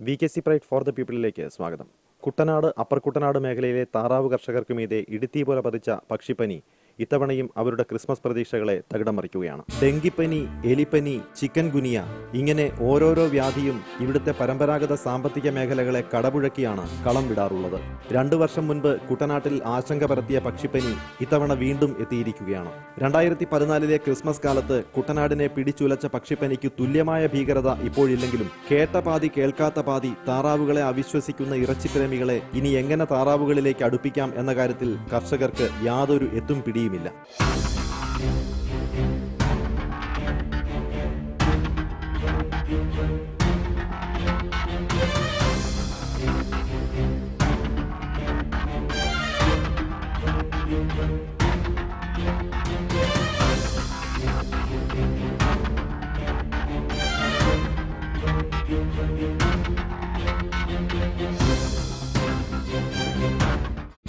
VKC pride for the പീപ്പിളിലേക്ക് സ്വാഗതം. Kuttanad, upper Kuttanad മേഖലയിലെ താറാവ് കർഷകർക്ക് മീതെ ഇടുത്തി പോലെ പതിച്ച പക്ഷിപ്പനി ഇത്തവണയും അവരുടെ ക്രിസ്മസ് പ്രതീക്ഷകളെ തകിടം മറിക്കുകയാണ്. ഡെങ്കിപ്പനി, എലിപ്പനി, ചിക്കൻ ഗുനിയ ഇങ്ങനെ ഓരോരോ വ്യാധിയും ഇവിടുത്തെ പരമ്പരാഗത സാമ്പത്തിക മേഖലകളെ കടപുഴക്കിയാണ് കളം വിടാറുള്ളത്. 2 വർഷം മുൻപ് കുട്ടനാട്ടിൽ ആശങ്ക പരത്തിയ പക്ഷിപ്പനി ഇത്തവണ വീണ്ടും എത്തിയിരിക്കുകയാണ്. 2014 ക്രിസ്മസ് കാലത്ത് കുട്ടനാടിനെ പിടിച്ചുലച്ച പക്ഷിപ്പനിക്ക് തുല്യമായ ഭീകരത ഇപ്പോഴില്ലെങ്കിലും കേട്ട പാതി കേൾക്കാത്ത പാതി താറാവുകളെ അവിശ്വസിക്കുന്ന ഇറച്ചിപ്രേമികളെ ഇനി എങ്ങനെ താറാവുകളിലേക്ക് അടുപ്പിക്കാം എന്ന കാര്യത്തിൽ കർഷകർക്ക് യാതൊരു എത്തും പിടിയുമില്ല.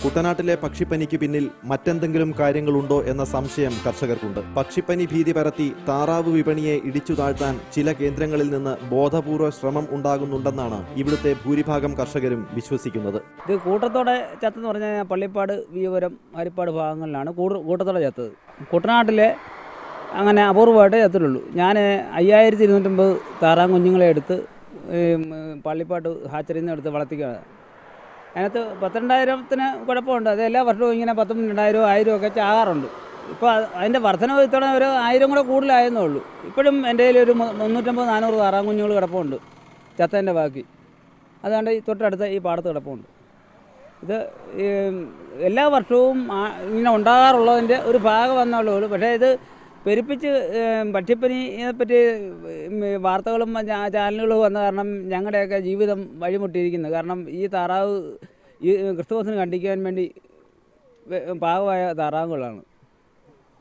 കുട്ടനാട്ടിലെ പക്ഷിപ്പനിക്ക് പിന്നിൽ മറ്റെന്തെങ്കിലും കാര്യങ്ങളുണ്ടോ എന്ന സംശയം കർഷകർക്കുണ്ട്. പക്ഷിപ്പനി ഭീതി പരത്തി താറാവ് വിപണിയെ ഇടിച്ചു താഴ്ത്താൻ ചില കേന്ദ്രങ്ങളിൽ നിന്ന് ബോധപൂർവ്വ ശ്രമം ഉണ്ടാകുന്നുണ്ടെന്നാണ് ഇവിടുത്തെ ഭൂരിഭാഗം കർഷകരും വിശ്വസിക്കുന്നത്. ഇത് കൂട്ടത്തോടെ ചത്തെന്ന് പറഞ്ഞാൽ പള്ളിപ്പാട്, വിയപുരം, ഹരിപ്പാട് ഭാഗങ്ങളിലാണ് കൂട്ടത്തോടെ ചത്തത്. കുട്ടനാട്ടിലെ അങ്ങനെ അപൂർവമായിട്ടേ ചത്തിട്ടുള്ളൂ. ഞാൻ 5250 താറാം കുഞ്ഞുങ്ങളെ എടുത്ത് പള്ളിപ്പാട്ട് ഹാച്ചറിയിൽ നിന്ന് എടുത്ത് വളർത്തിക്കുകയാണ്. അതിനകത്ത് 12,000-ത്തിന് കുഴപ്പമുണ്ട്. അത് എല്ലാ വർഷവും ഇങ്ങനെ 10,000, 2,000, 1,000 ഒക്കെ ചാകാറുണ്ട്. ഇപ്പോൾ അതിൻ്റെ വർധനവ് ഇത്തവണ ഒരു 1000 കൂടെ കൂടുതലായെന്നേ ഉള്ളൂ. ഇപ്പോഴും എൻ്റെ കയ്യിൽ ഒരു 350-400 താറാം കുഞ്ഞുങ്ങൾ കിടപ്പുണ്ട് ചത്തതിൻ്റെ ബാക്കി. അതുകൊണ്ട് ഈ തൊട്ടടുത്ത് ഈ പാടത്ത് കിടപ്പുണ്ട്. ഇത് എല്ലാ വർഷവും ഇങ്ങനെ ഉണ്ടാകാറുള്ളതിൻ്റെ ഒരു ഭാഗം വന്നുള്ളൂ. പക്ഷേ ഇത് പെരുപ്പിച്ച് പക്ഷിപ്പനിയെ പറ്റി വാർത്തകളും ചാനലുകളും വന്ന കാരണം ഞങ്ങളുടെയൊക്കെ ജീവിതം വഴിമുട്ടിയിരിക്കുന്നത്. കാരണം ഈ താറാവ് ഈ ക്രിസ്തുമസിന് കണ്ടിക്കാൻ വേണ്ടി പാകമായ താറാവുകളാണ്.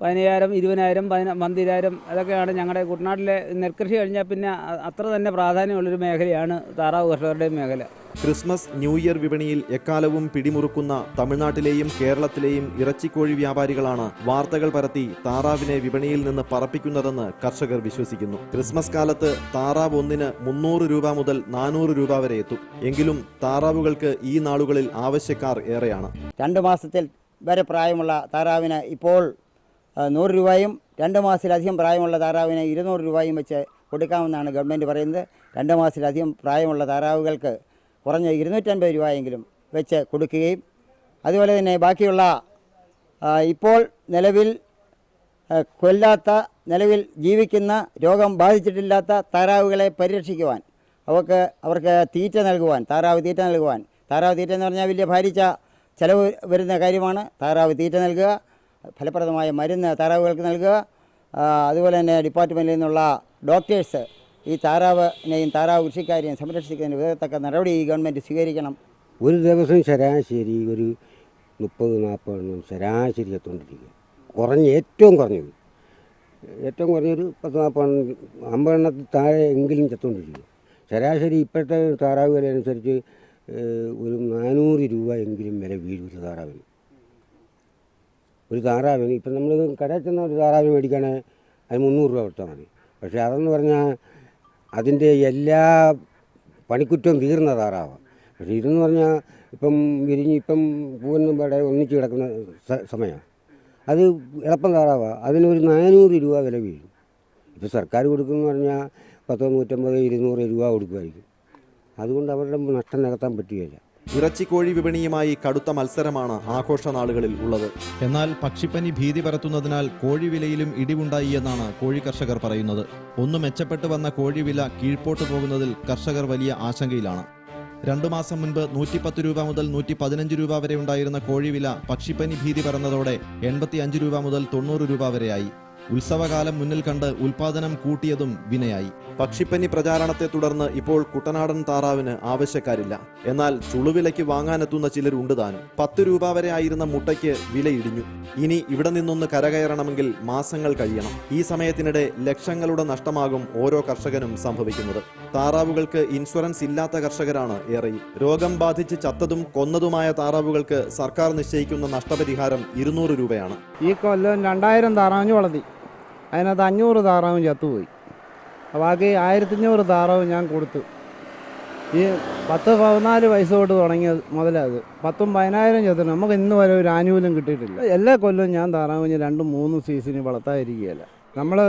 15,000, 20,000, 12,000 അതൊക്കെയാണ് ഞങ്ങളുടെ കുട്ടനാട്ടിലെ നെൽകൃഷി കഴിഞ്ഞാൽ പിന്നെ അത്ര തന്നെ പ്രാധാന്യമുള്ളൊരു മേഖലയാണ് താറാവ് കർഷകരുടെ മേഖല. ക്രിസ്മസ്, ന്യൂ ഇയർ വിപണിയിൽ എക്കാലവും പിടിമുറുക്കുന്ന തമിഴ്നാട്ടിലെയും കേരളത്തിലെയും ഇറച്ചിക്കോഴി വ്യാപാരികളാണ് വാർത്തകൾ പരത്തി താറാവിനെ വിപണിയിൽ നിന്ന് പറപ്പിക്കുന്നതെന്ന് കർഷകർ വിശ്വസിക്കുന്നു. ക്രിസ്മസ് കാലത്ത് താറാവ് ഒന്നിന് 300 രൂപ മുതൽ 400 രൂപ വരെ എത്തും. എങ്കിലും താറാവുകൾക്ക് ഈ നാളുകളിൽ ആവശ്യക്കാർ ഏറെയാണ്. 2 മാസത്തിൽ വരെ പ്രായമുള്ള താറാവിന് ഇപ്പോൾ 100 രൂപയും 2 മാസത്തിലധികം പ്രായമുള്ള താറാവിന് 200 രൂപയും വെച്ച് കൊടുക്കാമെന്നാണ് ഗവൺമെൻറ് പറയുന്നത്. 2 മാസത്തിലധികം പ്രായമുള്ള താറാവുകൾക്ക് കുറഞ്ഞ 250 രൂപയെങ്കിലും വെച്ച് കൊടുക്കുകയും അതുപോലെ തന്നെ ബാക്കിയുള്ള ഇപ്പോൾ നിലവിൽ കൊല്ലാത്ത, നിലവിൽ ജീവിക്കുന്ന, രോഗം ബാധിച്ചിട്ടില്ലാത്ത താറാവുകളെ പരിരക്ഷിക്കുവാൻ അവർക്ക് തീറ്റ നൽകുവാൻ, താറാവ് തീറ്റ നൽകുവാൻ. താറാവ് തീറ്റ എന്ന് പറഞ്ഞാൽ വലിയ ഭാരിച്ച ചിലവ് വരുന്ന കാര്യമാണ്. താറാവ് തീറ്റ നൽകുക, ഫലപ്രദമായ മരുന്ന് താറാവുകൾക്ക് നൽകുക, അതുപോലെ തന്നെ ഡിപ്പാർട്ട്മെൻറ്റിൽ നിന്നുള്ള ഡോക്ടേഴ്സ് ഈ താറാവിനെയും താറാവ് കൃഷിക്കാരെയും സംരക്ഷിക്കുന്നതിന് വിധത്തക്ക നടപടി ഈ ഗവൺമെൻറ് സ്വീകരിക്കണം. ഒരു ദിവസം ശരാശരി ഒരു 30-40 എണ്ണം ശരാശരി ചത്തുകൊണ്ടിരിക്കുക. ഏറ്റവും കുറഞ്ഞൊരു 10-40 എണ്ണം, 50 എണ്ണത്തിൽ താഴെ എങ്കിലും ചത്തുകൊണ്ടിരിക്കുക. ശരാശരി ഇപ്പോഴത്തെ താറാവ് വില അനുസരിച്ച് ഒരു 400 രൂപ എങ്കിലും വില വീഴും ഒരു താറാവിന്. ഇപ്പം നമ്മൾ കടയിൽ ചെന്ന ഒരു താറാവിന് മേടിക്കുകയാണെങ്കിൽ അത് 300 രൂപ കൊടുത്താൽ മതി. പക്ഷേ അതെന്ന് പറഞ്ഞാൽ അതിൻ്റെ എല്ലാ പണിക്കുറ്റവും തീർന്ന താറാവാണ്. പക്ഷേ ഇതെന്ന് പറഞ്ഞാൽ ഇപ്പം വിരിഞ്ഞ് ഇപ്പം പൂവനും ഇവിടെ ഒന്നിച്ച് കിടക്കുന്ന സമയമാണ്. അത് എളുപ്പം താറാവാണ്. അതിനൊരു 400 രൂപ വില വീഴും. ഇപ്പോൾ സർക്കാർ കൊടുക്കുമെന്ന് പറഞ്ഞാൽ 100, 150, 200 രൂപ കൊടുക്കുമായിരിക്കും. അതുകൊണ്ട് അവരുടെ നഷ്ടം നികത്താൻ പറ്റുകയില്ല. ഇറച്ചിക്കോഴി വിപണിയുമായി കടുത്ത മത്സരമാണ് ആഘോഷ നാളുകളിൽ ഉള്ളത്. എന്നാൽ പക്ഷിപ്പനി ഭീതി പരത്തുന്നതിനാൽ കോഴി വിലയിലും ഇടിവുണ്ടായി എന്നാണ് കോഴി കർഷകർ പറയുന്നത്. ഒന്ന് മെച്ചപ്പെട്ടു വന്ന കോഴിവില കീഴ്പോട്ട് പോകുന്നതിൽ കർഷകർ വലിയ ആശങ്കയിലാണ്. 2 മാസം മുൻപ് 110 രൂപ മുതൽ 115 രൂപ വരെ ഉണ്ടായിരുന്ന കോഴിവില പക്ഷിപ്പനി ഭീതി പരന്നതോടെ 85 രൂപ മുതൽ 90 രൂപ വരെയായി. ഉത്സവകാലം മുന്നിൽ കണ്ട് ഉൽപാദനം കൂട്ടിയതും വിനയായി. പക്ഷിപ്പനി പ്രചാരണത്തെ തുടർന്ന് ഇപ്പോൾ കുട്ടനാടൻ താറാവിന് ആവശ്യക്കാരില്ല. എന്നാൽ ചുളുവിലയ്ക്ക് വാങ്ങാനെത്തുന്ന ചിലരുണ്ട് താനും. 10 രൂപ വരെ ആയിരുന്ന മുട്ടയ്ക്ക് വില ഇടിഞ്ഞു. ഇനി ഇവിടെ നിന്നൊന്ന് കരകയറണമെങ്കിൽ മാസങ്ങൾ കഴിയണം. ഈ സമയത്തിനിടെ ലക്ഷങ്ങളുടെ നഷ്ടമാകും ഓരോ കർഷകനും സംഭവിക്കുന്നത്. താറാവുകൾക്ക് ഇൻഷുറൻസ് ഇല്ലാത്ത കർഷകരാണ് ഏറെയും. രോഗം ബാധിച്ച് ചത്തതും കൊന്നതുമായ താറാവുകൾക്ക് സർക്കാർ നിശ്ചയിക്കുന്ന നഷ്ടപരിഹാരം 200 രൂപയാണ്. ഈ കൊല്ലം 2000 താറാവിന് വളർത്തി. അതിനകത്ത് 500 താറാവും ചത്തുപോയി. ബാക്കി 1500 താറാവ് ഞാൻ കൊടുത്തു. ഈ 10-14 വയസ്സ് തൊട്ട് തുടങ്ങിയ മുതലത് 10,000-10,000 ചത്തുണ്ട്. നമുക്ക് ഇന്ന് വരെ ഒരു ആനുകൂല്യം കിട്ടിയിട്ടില്ല. എല്ലാ കൊല്ലവും ഞാൻ താറാവിന് 2-3 സീസണിൽ വളർത്താതിരിക്കുകയല്ല. നമ്മൾ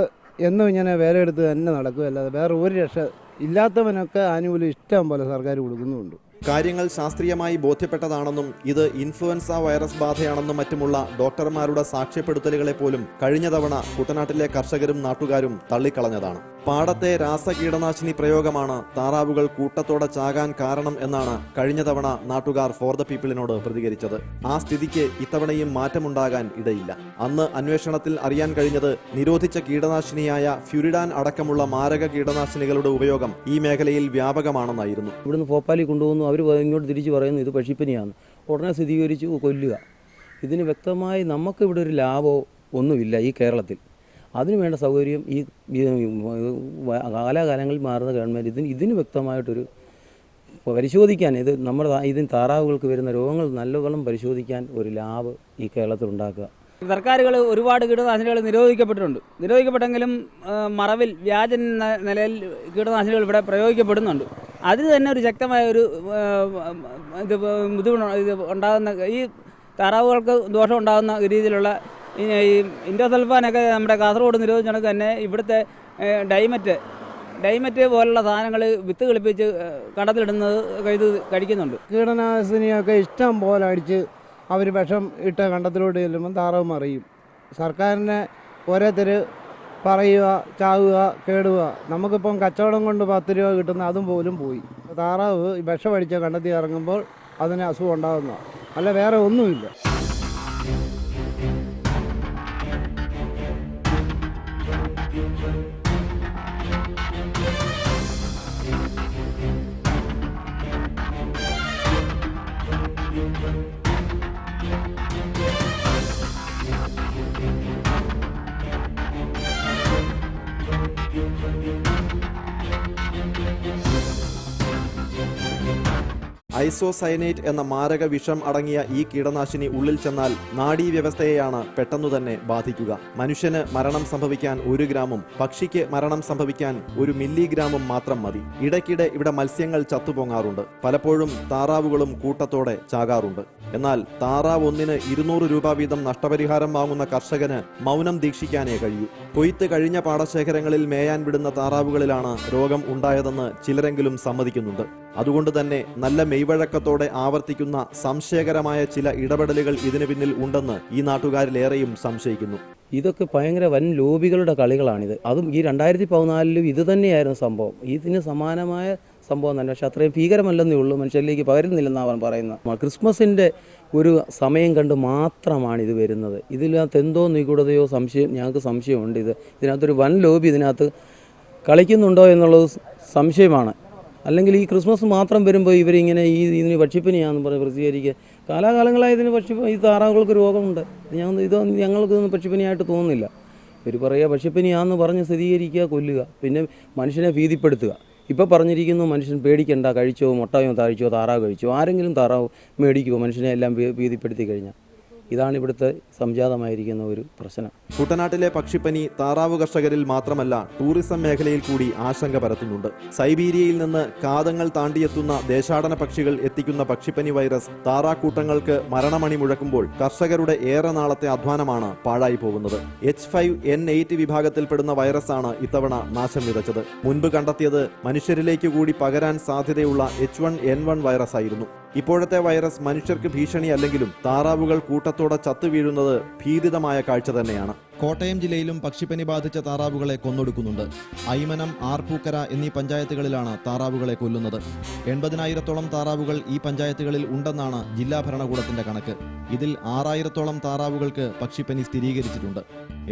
എന്നും ഇങ്ങനെ വേറെ എടുത്ത് തന്നെ നടക്കുകയല്ലാതെ വേറെ ഒരു രക്ഷ ഇല്ലാത്തവനൊക്കെ ആനുകൂല്യം ഇഷ്ടം പോലെ സർക്കാർ കൊടുക്കുന്നുമുണ്ട്. കാര്യങ്ങൾ ശാസ്ത്രീയമായി ബോധ്യപ്പെട്ടതാണെന്നും ഇത് ഇൻഫ്ലുവൻസ വൈറസ് ബാധയാണെന്നും മറ്റുമുള്ള ഡോക്ടർമാരുടെ സാക്ഷ്യപ്പെടുത്തലുകളെ പോലും കഴിഞ്ഞ തവണ കുട്ടനാട്ടിലെ കർഷകരും നാട്ടുകാരും തള്ളിക്കളഞ്ഞതാണ്. പാടത്തെ രാസകീടനാശിനി പ്രയോഗമാണ് താറാവുകൾ കൂട്ടത്തോടെ ചാകാൻ കാരണം എന്നാണ് കഴിഞ്ഞ തവണ നാട്ടുകാർ ഫോർ ദ പീപ്പിളിനോട് പ്രതികരിച്ചത്. ആ സ്ഥിതിക്ക് ഇത്തവണയും മാറ്റമുണ്ടാകാൻ ഇടയില്ല. അന്ന് അന്വേഷണത്തിൽ അറിയാൻ കഴിഞ്ഞത് നിരോധിച്ച കീടനാശിനിയായ ഫ്യൂരിഡാൻ അടക്കമുള്ള മാരക കീടനാശിനികളുടെ ഉപയോഗം ഈ മേഖലയിൽ വ്യാപകമാണെന്നായിരുന്നു. ഇവിടുന്ന് ഭോപ്പാലിൽ കൊണ്ടുപോകുന്നു, അവർ ഇങ്ങോട്ട് തിരിച്ച് പറയുന്നു ഇത് പക്ഷിപ്പനിയാണ്. ഉടനെ സ്ഥിരീകരിച്ചു കൊല്ലുക. ഇതിന് വ്യക്തമായി നമുക്കിവിടെ ഒരു ലാഭമോ ഒന്നുമില്ല ഈ കേരളത്തിൽ. അതിനുവേണ്ട സൗകര്യം ഈ കാലാകാലങ്ങളിൽ മാറുന്ന ഗവൺമെൻറ് ഇതിന് വ്യക്തമായിട്ടൊരു പരിശോധിക്കാൻ, ഇതിന് താറാവുകൾക്ക് വരുന്ന രോഗങ്ങൾ നല്ലവണ്ണം പരിശോധിക്കാൻ ഒരു ലാബ് ഈ കേരളത്തിൽ ഉണ്ടാക്കുക. സർക്കാരുകൾ ഒരുപാട് കീടനാശിനികൾ നിരോധിക്കപ്പെട്ടെങ്കിലും മറവിൽ വ്യാജ നിലയിൽ കീടനാശിനികൾ ഇവിടെ പ്രയോഗിക്കപ്പെടുന്നുണ്ട്. അതിന് തന്നെ ഒരു ശക്തമായ ഒരു ഇത് ഉണ്ടാകുന്ന, ഈ താറാവുകൾക്ക് ദോഷം ഉണ്ടാകുന്ന രീതിയിലുള്ള ഈ ഇൻഡോസൾഫാനൊക്കെ നമ്മുടെ കാസർഗോഡ് നിരോധിച്ചത് തന്നെ ഇവിടുത്തെ ഡൈമറ്റ് പോലുള്ള സാധനങ്ങൾ വിത്ത് കളിപ്പിച്ച് കണ്ടത്തിലിടുന്നത് ഇത് കഴിക്കുന്നുണ്ട്. കീടനാശിനിയൊക്കെ ഇഷ്ടം പോലെ അടിച്ച് അവർ വിഷം ഇട്ട കണ്ടത്തിലോട്ട് ചെല്ലുമ്പം താറാവ് മറിയും. സർക്കാരിനെ ഓരോരുത്തർ പറയുക, ചാവുക, കേടുക. നമുക്കിപ്പം കച്ചവടം കൊണ്ട് 10 രൂപ കിട്ടുന്ന അതും പോലും പോയി. താറാവ് വിഷം അടിച്ച കണ്ടെത്തി ഇറങ്ങുമ്പോൾ അതിന് അസുഖം ഉണ്ടാകുന്നതാണ്, അല്ല വേറെ ഒന്നുമില്ല. ഐസോസയനേറ്റ് എന്ന മാരക വിഷം അടങ്ങിയ ഈ കീടനാശിനി ഉള്ളിൽ ചെന്നാൽ നാഡീവ്യവസ്ഥയെയാണ് പെട്ടെന്നു തന്നെ ബാധിക്കുക. മനുഷ്യന് മരണം സംഭവിക്കാൻ 1 ഗ്രാമും പക്ഷിക്ക് മരണം സംഭവിക്കാൻ 1 മില്ലിഗ്രാമും മാത്രം മതി. ഇടയ്ക്കിടെ ഇവിടെ മത്സ്യങ്ങൾ ചത്തുപൊങ്ങാറുണ്ട്. പലപ്പോഴും താറാവുകളും കൂട്ടത്തോടെ ചാകാറുണ്ട്. എന്നാൽ താറാവ് ഒന്നിന് 200 രൂപ വീതം നഷ്ടപരിഹാരം വാങ്ങുന്ന കർഷകന് മൗനം ദീക്ഷിക്കാനേ കഴിയൂ. കൊയ്ത്ത് കഴിഞ്ഞ പാടശേഖരങ്ങളിൽ മേയാൻ വിടുന്ന താറാവുകളിലാണ് രോഗം ഉണ്ടായതെന്ന് ചിലരെങ്കിലും സമ്മതിക്കുന്നുണ്ട്. അതുകൊണ്ട് തന്നെ നല്ല മെയ്വഴക്കത്തോടെ ആവർത്തിക്കുന്ന സംശയകരമായ ചില ഇടപെടലുകൾ ഇതിനു പിന്നിൽ ഉണ്ടെന്ന് ഈ നാട്ടുകാരിലേറെയും സംശയിക്കുന്നു. ഇതൊക്കെ ഭയങ്കര വൻ ലോബികളുടെ കളികളാണിത്. അതും ഈ 2014 ഇത് തന്നെയായിരുന്നു സംഭവം. ഇതിന് സമാനമായ സംഭവം തന്നെ, പക്ഷെ അത്രയും ഭീകരമല്ലെന്നേ ഉള്ളൂ, മനുഷ്യരിലേക്ക് പകരുന്നില്ലെന്നാണ് അവൻ പറയുന്നത്. ക്രിസ്മസിൻ്റെ ഒരു സമയം കണ്ട് മാത്രമാണ് ഇത് വരുന്നത്. ഇതിനകത്ത് എന്തോ നിഗൂഢതയോ ഞങ്ങൾക്ക് സംശയമുണ്ട്. ഇതിനകത്തൊരു വൻ ലോബി ഇതിനകത്ത് കളിക്കുന്നുണ്ടോ എന്നുള്ളത് സംശയമാണ്. അല്ലെങ്കിൽ ഈ ക്രിസ്മസ് മാത്രം വരുമ്പോൾ ഇവരിങ്ങനെ ഇതിന് പക്ഷിപ്പനിയാണെന്ന് പറഞ്ഞ് പ്രസിദ്ധീകരിക്കുക. കാലാകാലങ്ങളായി ഈ താറാവുകൾക്ക് രോഗമുണ്ട്. ഞങ്ങൾക്കൊന്നും പക്ഷിപ്പനിയായിട്ട് തോന്നുന്നില്ല. ഇവർ പറയുക പക്ഷിപ്പനിയാണെന്ന് പറഞ്ഞ് സ്ഥിരീകരിക്കുക, കൊല്ലുക, പിന്നെ മനുഷ്യനെ ഭീതിപ്പെടുത്തുക. ഇപ്പോൾ പറഞ്ഞിരിക്കുന്നു മനുഷ്യൻ പേടിക്കണ്ട, കഴിച്ചോ മുട്ടയോ താഴ്ചയോ താറാവ് കഴിച്ചോ, ആരെങ്കിലും താറാവ് മേടിക്കുമോ മനുഷ്യനെ എല്ലാം ഭീതിപ്പെടുത്തി കഴിഞ്ഞാൽ? ഇതാണ് ഇവിടുത്തെ സംജാതമായിരിക്കുന്ന ഒരു പ്രശ്നം. കുട്ടനാട്ടിലെ പക്ഷിപ്പനി താറാവ് കർഷകരിൽ മാത്രമല്ല ടൂറിസം മേഖലയിൽ കൂടി ആശങ്ക പരത്തുന്നുണ്ട്. സൈബീരിയയിൽ നിന്ന് കാതങ്ങൾ താണ്ടിയെത്തുന്ന ദേശാടന പക്ഷികൾ എത്തിക്കുന്ന പക്ഷിപ്പനി വൈറസ് താറാക്കൂട്ടങ്ങൾക്ക് മരണമണി മുഴക്കുമ്പോൾ കർഷകരുടെ ഏറെ നാളത്തെ അധ്വാനമാണ് പാഴായി പോകുന്നത്. H5N8 വിഭാഗത്തിൽപ്പെടുന്ന വൈറസാണ് ഇത്തവണ നാശം വിതച്ചത്. മുൻപ് കണ്ടെത്തിയത് മനുഷ്യരിലേക്ക് കൂടി പകരാൻ സാധ്യതയുള്ള H1N1 വൈറസ് ആയിരുന്നു. ഇപ്പോഴത്തെ വൈറസ് മനുഷ്യർക്ക് ഭീഷണിയല്ലെങ്കിലും താറാവുകൾ കൂട്ടത്തോടെ ചത്തുവീഴുന്നത് ഭീതിതമായ കാഴ്ച തന്നെയാണ്. കോട്ടയം ജില്ലയിലും പക്ഷിപ്പനി ബാധിച്ച താറാവുകളെ കൊന്നൊടുക്കുന്നുണ്ട്. ഐമനം, ആർപ്പൂക്കര എന്നീ പഞ്ചായത്തുകളിലാണ് താറാവുകളെ കൊല്ലുന്നത്. 80,000-ഓളം താറാവുകൾ ഈ പഞ്ചായത്തുകളിൽ ഉണ്ടെന്നാണ് ജില്ലാ ഭരണകൂടത്തിന്റെ കണക്ക്. ഇതിൽ 6,000-ഓളം താറാവുകൾക്ക് പക്ഷിപ്പനി സ്ഥിരീകരിച്ചിട്ടുണ്ട്.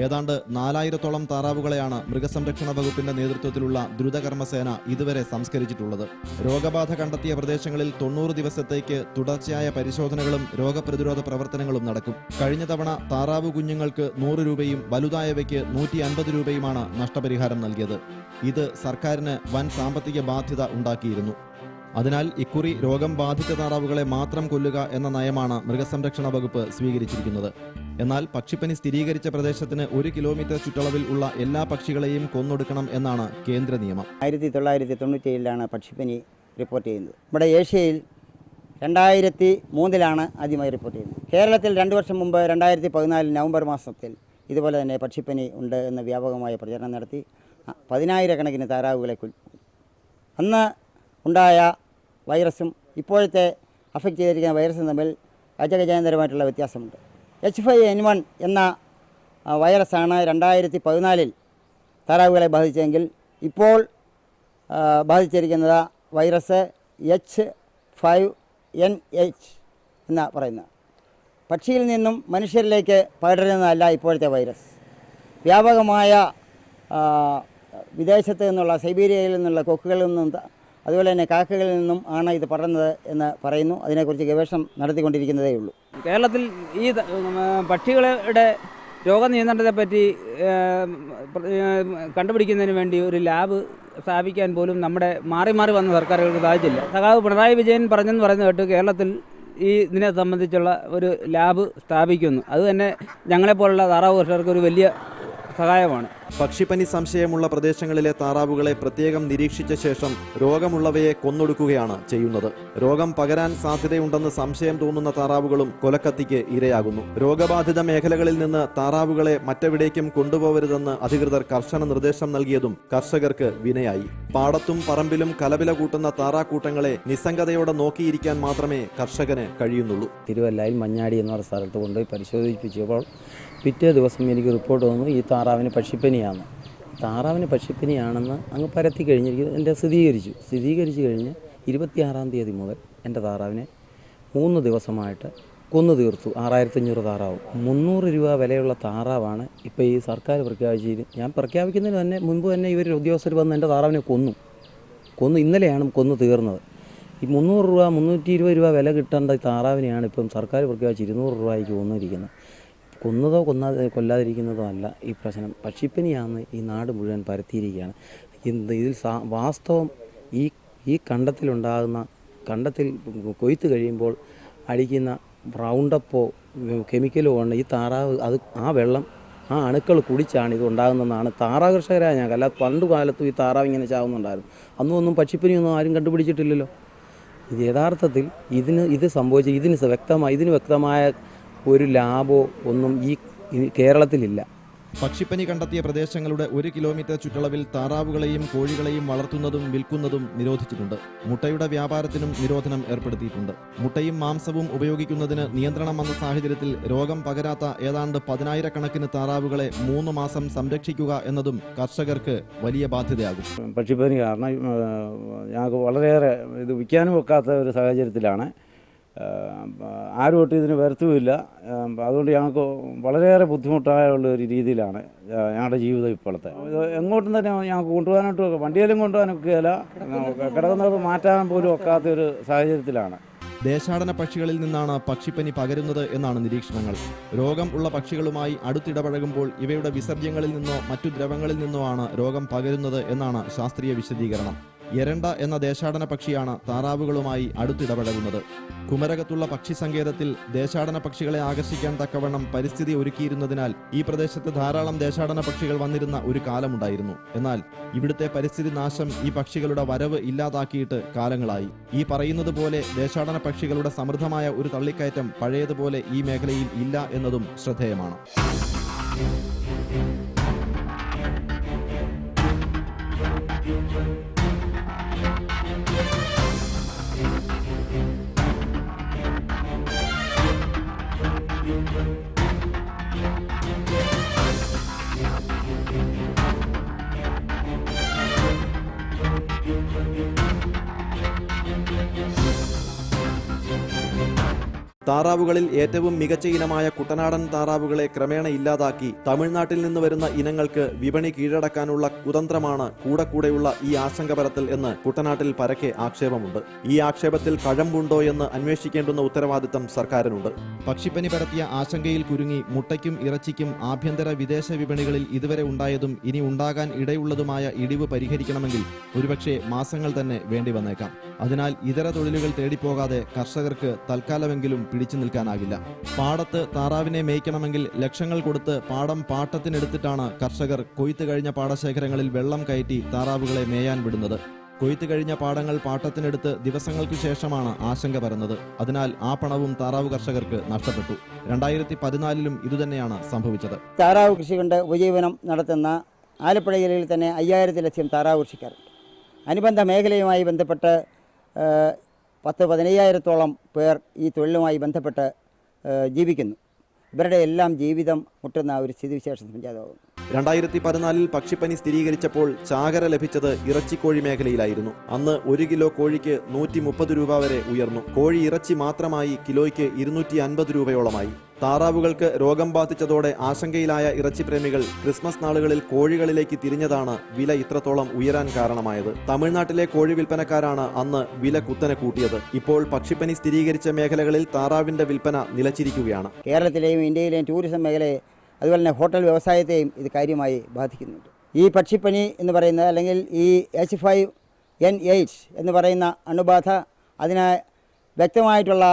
ഏതാണ്ട് 4,000-ഓളം താറാവുകളെയാണ് മൃഗസംരക്ഷണ വകുപ്പിന്റെ നേതൃത്വത്തിലുള്ള ദ്രുതകർമ്മസേന ഇതുവരെ സംസ്കരിച്ചിട്ടുള്ളത്. രോഗബാധ കണ്ടെത്തിയ പ്രദേശങ്ങളിൽ 90 ദിവസത്തേക്ക് തുടർച്ചയായ പരിശോധനകളും രോഗപ്രതിരോധ പ്രവർത്തനങ്ങളും നടക്കും. കഴിഞ്ഞ തവണ താറാവ് കുഞ്ഞുങ്ങൾക്ക് 100 രൂപയും വലുതായവയ്ക്ക് 150 രൂപയുമാണ് നഷ്ടപരിഹാരം നൽകിയത്. ഇത് സർക്കാരിന് വൻ സാമ്പത്തിക ബാധ്യത ഉണ്ടാക്കിയിരുന്നു. അതിനാൽ ഇക്കുറി രോഗം ബാധിച്ച താറാവുകളെ മാത്രം കൊല്ലുക എന്ന നയമാണ് മൃഗസംരക്ഷണ വകുപ്പ് സ്വീകരിച്ചിരിക്കുന്നത്. എന്നാൽ പക്ഷിപ്പനി സ്ഥിരീകരിച്ച പ്രദേശത്തിന് 1 കിലോമീറ്റർ ചുറ്റളവിൽ ഉള്ള എല്ലാ പക്ഷികളെയും കൊന്നൊടുക്കണം എന്നാണ് കേന്ദ്ര നിയമം. 1997 പക്ഷിപ്പനി റിപ്പോർട്ട് ചെയ്യുന്നത്. നമ്മുടെ ഏഷ്യയിൽ 2003 ആദ്യമായി റിപ്പോർട്ട് ചെയ്യുന്നത്. കേരളത്തിൽ 2 വർഷം മുമ്പ് 2014 നവംബർ മാസത്തിൽ ഇതുപോലെ തന്നെ പക്ഷിപ്പനി ഉണ്ട് എന്ന് വ്യാപകമായ പ്രചരണം നടത്തി 10,000 കണക്കിന് താറാവുകളെ അന്ന് ഉണ്ടായ വൈറസും ഇപ്പോഴത്തെ അഫക്റ്റ് ചെയ്തിരിക്കുന്ന വൈറസും തമ്മിൽ അജഗജാന്തരമായിട്ടുള്ള വ്യത്യാസമുണ്ട്. H5N1 എന്ന വൈറസാണ് 2014 താറാവുകളെ ബാധിച്ചെങ്കിൽ ഇപ്പോൾ ബാധിച്ചിരിക്കുന്നത് വൈറസ് H5NH എന്ന പറയുന്നത്. പക്ഷിയിൽ നിന്നും മനുഷ്യരിലേക്ക് പകരുന്നതല്ല ഇപ്പോഴത്തെ വൈറസ്. വ്യാപകമായ വിദേശത്ത് നിന്നുള്ള സൈബീരിയയിൽ നിന്നുള്ള കൊക്കുകളിൽ നിന്നും അതുപോലെ തന്നെ കാക്കകളിൽ നിന്നും ആണ് ഇത് പടർന്നത് എന്ന് പറയുന്നു. അതിനെക്കുറിച്ച് ഗവേഷണം നടത്തിക്കൊണ്ടിരിക്കുന്നതേ ഉള്ളൂ. കേരളത്തിൽ ഈ പക്ഷികളുടെ രോഗനിയന്ത്രണത്തെപ്പറ്റി കണ്ടുപിടിക്കുന്നതിന് വേണ്ടി ഒരു ലാബ് സ്ഥാപിക്കാൻ പോലും നമ്മുടെ മാറി മാറി വന്ന സർക്കാരുകൾക്ക് സാധിച്ചില്ല. സഖാവ് പിണറായി വിജയൻ പറഞ്ഞെന്ന് പറയുന്നത് കേട്ട് കേരളത്തിൽ ഇതിനെ സംബന്ധിച്ചുള്ള ഒരു ലാബ് സ്ഥാപിക്കുന്നു. അതുതന്നെ ഞങ്ങളെപ്പോലുള്ള താറാവ് കർഷകർക്ക് ഒരു വലിയ സഹായമാണ്. പക്ഷിപ്പനി സംശയമുള്ള പ്രദേശങ്ങളിലെ താറാവുകളെ പ്രത്യേകം നിരീക്ഷിച്ച ശേഷം രോഗമുള്ളവയെ കൊന്നൊടുക്കുകയാണ് ചെയ്യുന്നത്. രോഗം പകരാൻ സാധ്യതയുണ്ടെന്ന് സംശയം തോന്നുന്ന താറാവുകളും കൊലക്കത്തിക്ക് ഇരയാകുന്നു. രോഗബാധിത മേഖലകളിൽ നിന്ന് താറാവുകളെ മറ്റെവിടേക്കും കൊണ്ടുപോകരുതെന്ന് അധികൃതർ കർശന നിർദ്ദേശം നൽകിയതും കർഷകർക്ക് വിനയായി. പാടത്തും പറമ്പിലും കലപില കൂട്ടുന്ന താറാക്കൂട്ടങ്ങളെ നിസ്സംഗതയോടെ നോക്കിയിരിക്കാൻ മാത്രമേ കർഷകന് കഴിയുന്നുള്ളൂ. തിരുവല്ലയിൽ മഞ്ഞാടി എന്ന സ്ഥലത്ത് കൊണ്ടുപോയി പരിശോധിപ്പിച്ചപ്പോൾ പിറ്റേ ദിവസം എനിക്ക് റിപ്പോർട്ട് വന്നു ഈ താറാവിന് പക്ഷിപ്പനിയാണ്. താറാവിന് പക്ഷിപ്പനിയാണെന്ന് അങ്ങ് പരത്തി കഴിഞ്ഞിരിക്കും. എൻ്റെ സ്ഥിരീകരിച്ചു കഴിഞ്ഞ് 26-ാം തീയതി മുതൽ എൻ്റെ താറാവിനെ 3 ദിവസമായിട്ട് കൊന്നു തീർത്തു. 6,500 താറാവും. 300 രൂപ വിലയുള്ള താറാവാണ് ഇപ്പോൾ ഈ സർക്കാർ ഞാൻ പ്രഖ്യാപിക്കുന്നതിന് തന്നെ മുൻപ് തന്നെ ഇവർ ഉദ്യോഗസ്ഥർ വന്ന് എൻ്റെ താറാവിനെ കൊന്നു ഇന്നലെയാണ് കൊന്നു തീർന്നത്. ഈ 300 രൂപ 320 രൂപ വില കിട്ടേണ്ട താറാവിനെയാണ് ഇപ്പം സർക്കാർ പ്രഖ്യാപിച്ച് 200 രൂപയ്ക്ക് കൊന്നിരിക്കുന്നത്. കൊന്നതോ കൊല്ലാതിരിക്കുന്നതോ അല്ല ഈ പ്രശ്നം. പക്ഷിപ്പനിയാണ് ഈ നാട് മുഴുവൻ പരത്തിയിരിക്കുകയാണ്. ഇതിൽ വാസ്തവം ഈ കണ്ടത്തിൽ കൊയ്ത്ത് കഴിയുമ്പോൾ അടിക്കുന്ന റൗണ്ടപ്പോ കെമിക്കലോ കൊണ്ട് ഈ താറാവ് ആ വെള്ളം ആ അണുക്കൾ കുടിച്ചാണ് ഇത് ഉണ്ടാകുന്നതെന്നാണ് താറാവ് കർഷകരായ ഞങ്ങൾക്ക്. അല്ലാതെ പണ്ട് കാലത്തും ഈ താറാവ് ഇങ്ങനെ ചാവുന്നുണ്ടായിരുന്നു. ഒന്നും പക്ഷിപ്പനിയൊന്നും ആരും കണ്ടുപിടിച്ചിട്ടില്ലല്ലോ. ഇത് യഥാർത്ഥത്തിൽ ഇത് സംഭവിച്ച ഇതിന് വ്യക്തമായ ഒരു ലാഭോ ഒന്നും ഈ കേരളത്തിലില്ല. പക്ഷിപ്പനി കണ്ടെത്തിയ പ്രദേശങ്ങളുടെ 1 കിലോമീറ്റർ ചുറ്റളവിൽ താറാവുകളെയും കോഴികളെയും വളർത്തുന്നതും വിൽക്കുന്നതും നിരോധിച്ചിട്ടുണ്ട്. മുട്ടയുടെ വ്യാപാരത്തിനും നിരോധനം ഏർപ്പെടുത്തിയിട്ടുണ്ട്. മുട്ടയും മാംസവും ഉപയോഗിക്കുന്നതിന് നിയന്ത്രണം വന്ന സാഹചര്യത്തിൽ രോഗം പകരാത്ത ഏതാണ്ട് 10,000 കണക്കിന് താറാവുകളെ 3 മാസം സംരക്ഷിക്കുക എന്നതും കർഷകർക്ക് വലിയ ബാധ്യതയാകും. പക്ഷിപ്പനി കാരണം ഞങ്ങൾക്ക് വളരെയേറെ ഇത് വിൽക്കാനും ഒക്കാത്ത ഒരു സാഹചര്യത്തിലാണ്. ആരും ഇതിന് വരുത്തുമില്ല. അതുകൊണ്ട് ഞങ്ങൾക്ക് വളരെയേറെ ബുദ്ധിമുട്ടായുള്ള ഒരു രീതിയിലാണ് ഞങ്ങളുടെ ജീവിതം ഇപ്പോഴത്തെ. എങ്ങോട്ടും തന്നെ ഞങ്ങൾക്ക് കൊണ്ടുപോകാനായിട്ട് വണ്ടിയിലും കൊണ്ടുപോകാനൊക്കെയല്ല, കിടക്കുന്നത് മാറ്റാൻ പോലും ഒക്കാത്ത ഒരു സാഹചര്യത്തിലാണ്. ദേശാടന പക്ഷികളിൽ നിന്നാണ് പക്ഷിപ്പനി പകരുന്നത് എന്നാണ് നിരീക്ഷണങ്ങൾ. രോഗം ഉള്ള പക്ഷികളുമായി അടുത്തിടപഴകുമ്പോൾ ഇവയുടെ വിസർജ്യങ്ങളിൽ നിന്നോ മറ്റു ദ്രവങ്ങളിൽ നിന്നോ ആണ് രോഗം പകരുന്നത് എന്നാണ് ശാസ്ത്രീയ വിശദീകരണം. എരണ്ട എന്ന ദേശാടന പക്ഷിയാണ് താറാവുകളുമായി അടുത്തിടപഴകുന്നത്. കുമരകത്തുള്ള പക്ഷി സങ്കേതത്തിൽ ദേശാടന പക്ഷികളെ ആകർഷിക്കാൻ തക്കവണ്ണം പരിസ്ഥിതി ഒരുക്കിയിരുന്നതിനാൽ ഈ പ്രദേശത്ത് ധാരാളം ദേശാടന പക്ഷികൾ വന്നിരുന്ന ഒരു കാലമുണ്ടായിരുന്നു. എന്നാൽ ഇവിടുത്തെ പരിസ്ഥിതി നാശം ഈ പക്ഷികളുടെ വരവ് ഇല്ലാതാക്കിയിട്ട് കാലങ്ങളായി. ഈ പറയുന്നത് പോലെ ദേശാടന പക്ഷികളുടെ സമൃദ്ധമായ ഒരു തള്ളിക്കയറ്റം പഴയതുപോലെ ഈ മേഖലയിൽ ഇല്ല എന്നതും ശ്രദ്ധേയമാണ്. താറാവുകളിൽ ഏറ്റവും മികച്ച ഇനമായ കുട്ടനാടൻ താറാവുകളെ ക്രമേണ ഇല്ലാതാക്കി തമിഴ്നാട്ടിൽ നിന്ന് വരുന്ന ഇനങ്ങൾക്ക് വിപണി കീഴടക്കാനുള്ള കുതന്ത്രമാണ് കൂടെയുള്ള ഈ ആശങ്ക പരത്തൽ എന്ന് കുട്ടനാട്ടിൽ പരക്കെ ആക്ഷേപമുണ്ട്. ഈ ആക്ഷേപത്തിൽ കഴമ്പുണ്ടോ എന്ന് അന്വേഷിക്കേണ്ടുന്ന ഉത്തരവാദിത്തം സർക്കാരിനുണ്ട്. പക്ഷിപ്പനി പരത്തിയ ആശങ്കയിൽ കുരുങ്ങി മുട്ടയ്ക്കും ഇറച്ചിക്കും ആഭ്യന്തര വിദേശ വിപണികളിൽ ഇതുവരെ ഉണ്ടായതും ഇനി ഉണ്ടാകാൻ ഇടയുള്ളതുമായ ഇടിവ് പരിഹരിക്കണമെങ്കിൽ ഒരുപക്ഷെ മാസങ്ങൾ തന്നെ വേണ്ടി വന്നേക്കാം. അതിനാൽ ഇതര തൊഴിലുകൾ തേടിപ്പോകാതെ കർഷകർക്ക് തൽക്കാലമെങ്കിലും പിടിച്ചു നിൽക്കാനാകില്ല. പാടത്ത് താറാവിനെ മേയ്ക്കണമെങ്കിൽ ലക്ഷങ്ങൾ കൊടുത്ത് പാടം പാട്ടത്തിനെടുത്തിട്ടാണ് കർഷകർ കൊയ്ത്ത് കഴിഞ്ഞ പാടശേഖരങ്ങളിൽ വെള്ളം കയറ്റി താറാവുകളെ മേയാൻ വിടുന്നത്. കൊയ്ത്ത് കഴിഞ്ഞ പാടങ്ങൾ പാട്ടത്തിനെടുത്ത് ദിവസങ്ങൾക്ക് ശേഷമാണ് ആശങ്ക പരന്നത്. അതിനാൽ ആ പണവും താറാവ് കർഷകർക്ക് നഷ്ടപ്പെട്ടു. 2014 ഇതുതന്നെയാണ് സംഭവിച്ചത്. താറാവ് കൃഷി കൊണ്ട് ഉപജീവനം നടത്തുന്ന ആലപ്പുഴ ജില്ലയിൽ തന്നെ 5000-ലധികം താറാവ് കൃഷിക്കാരുണ്ട്. അനുബന്ധ മേഖലയുമായി ബന്ധപ്പെട്ട് 10-15,000-ഓളം പേർ ഈ തൊഴിലുമായി ബന്ധപ്പെട്ട് ജീവിക്കുന്നു. ഇവരുടെ എല്ലാം ജീവിതം മുട്ടുന്ന ഒരു സ്ഥിതിവിശേഷം സംജാതമാകുന്നു. 2014 പക്ഷിപ്പനി സ്ഥിരീകരിച്ചപ്പോൾ ചാകര ലഭിച്ചത് ഇറച്ചിക്കോഴി മേഖലയിലായിരുന്നു. അന്ന് 1 കിലോ കോഴിക്ക് 130 രൂപ വരെ ഉയർന്നു. കോഴി ഇറച്ചി മാത്രമായി കിലോയ്ക്ക് 250 രൂപയോളമായി. താറാവുകൾക്ക് രോഗം ബാധിച്ചതോടെ ആശങ്കയിലായ ഇറച്ചിപ്രേമികൾ ക്രിസ്മസ് നാളുകളിൽ കോഴികളിലേക്ക് തിരിഞ്ഞതാണ് വില ഇത്രത്തോളം ഉയരാൻ കാരണമായത്. തമിഴ്നാട്ടിലെ കോഴി വിൽപ്പനക്കാരാണ് അന്ന് വില കുത്തനെ കൂട്ടിയത്. ഇപ്പോൾ പക്ഷിപ്പനി സ്ഥിരീകരിച്ച മേഖലകളിൽ താറാവിന്റെ വിൽപ്പന നിലച്ചിരിക്കുകയാണ്. കേരളത്തിലെയും ഇന്ത്യയിലെയും ടൂറിസം മേഖലയെ അതുപോലെ തന്നെ ഹോട്ടൽ വ്യവസായത്തെയും ഇത് കാര്യമായി ബാധിക്കുന്നുണ്ട്. ഈ പക്ഷിപ്പനി എന്ന് പറയുന്നത് അല്ലെങ്കിൽ ഈ H5N8 എന്ന് പറയുന്ന അണുബാധ, അതിന് വ്യക്തമായിട്ടുള്ള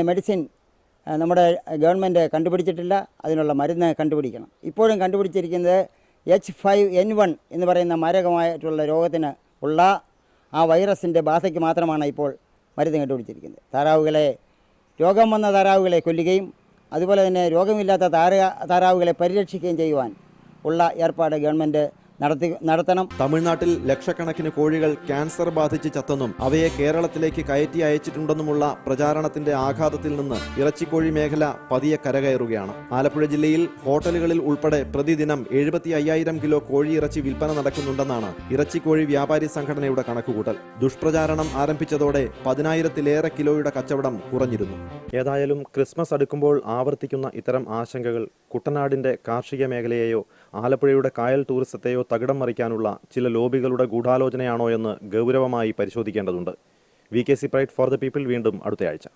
മെഡിസിൻ നമ്മുടെ ഗവൺമെൻറ് കണ്ടുപിടിച്ചിട്ടില്ല. അതിനുള്ള മരുന്ന് കണ്ടുപിടിക്കണം. ഇപ്പോഴും കണ്ടുപിടിച്ചിരിക്കുന്നത് H5N1 എന്ന് പറയുന്ന മാരകമായിട്ടുള്ള രോഗത്തിന് ഉള്ള ആ വൈറസിൻ്റെ ബാധയ്ക്ക് മാത്രമാണ് ഇപ്പോൾ മരുന്ന് കണ്ടുപിടിച്ചിരിക്കുന്നത്. രോഗം വന്ന താറാവുകളെ കൊല്ലുകയും അതുപോലെ തന്നെ രോഗമില്ലാത്ത താറാവുകളെ പരിരക്ഷിക്കുകയും ചെയ്യുവാൻ ഉള്ള ഏർപ്പാട് ഗവൺമെൻറ് നടത്തണം. തമിഴ്നാട്ടിൽ ലക്ഷക്കണക്കിന് കോഴികൾ ക്യാൻസർ ബാധിച്ച് ചത്തെന്നും അവയെ കേരളത്തിലേക്ക് കയറ്റി അയച്ചിട്ടുണ്ടെന്നുമുള്ള പ്രചാരണത്തിന്റെ ആഘാതത്തിൽ നിന്ന് ഇറച്ചിക്കോഴി മേഖല പതിയെ കരകയറുകയാണ്. ആലപ്പുഴ ജില്ലയിൽ ഹോട്ടലുകളിൽ ഉൾപ്പെടെ പ്രതിദിനം 75,000 കിലോ കോഴിയിറച്ചി വിൽപ്പന നടക്കുന്നുണ്ടെന്നാണ് ഇറച്ചിക്കോഴി വ്യാപാരി സംഘടനയുടെ കണക്കുകൂട്ടൽ. ദുഷ്പ്രചാരണം ആരംഭിച്ചതോടെ 10,000-ലേറെ കിലോയുടെ കച്ചവടം കുറഞ്ഞിരുന്നു. ഏതായാലും ക്രിസ്മസ് അടുക്കുമ്പോൾ ആവർത്തിക്കുന്ന ഇത്തരം ആശങ്കകൾ കുട്ടനാടിന്റെ കാർഷിക മേഖലയെയോ ആലപ്പുഴയുടെ കായൽ ടൂറിസത്തെയോ തകിടം മറിക്കാനുള്ള ചില ലോബികളുടെ ഗൂഢാലോചനയാണോ എന്ന് ഗൗരവമായി പരിശോധിക്കേണ്ടതുണ്ട്. VKC pride for the people വീണ്ടും അടുത്തയാഴ്ച.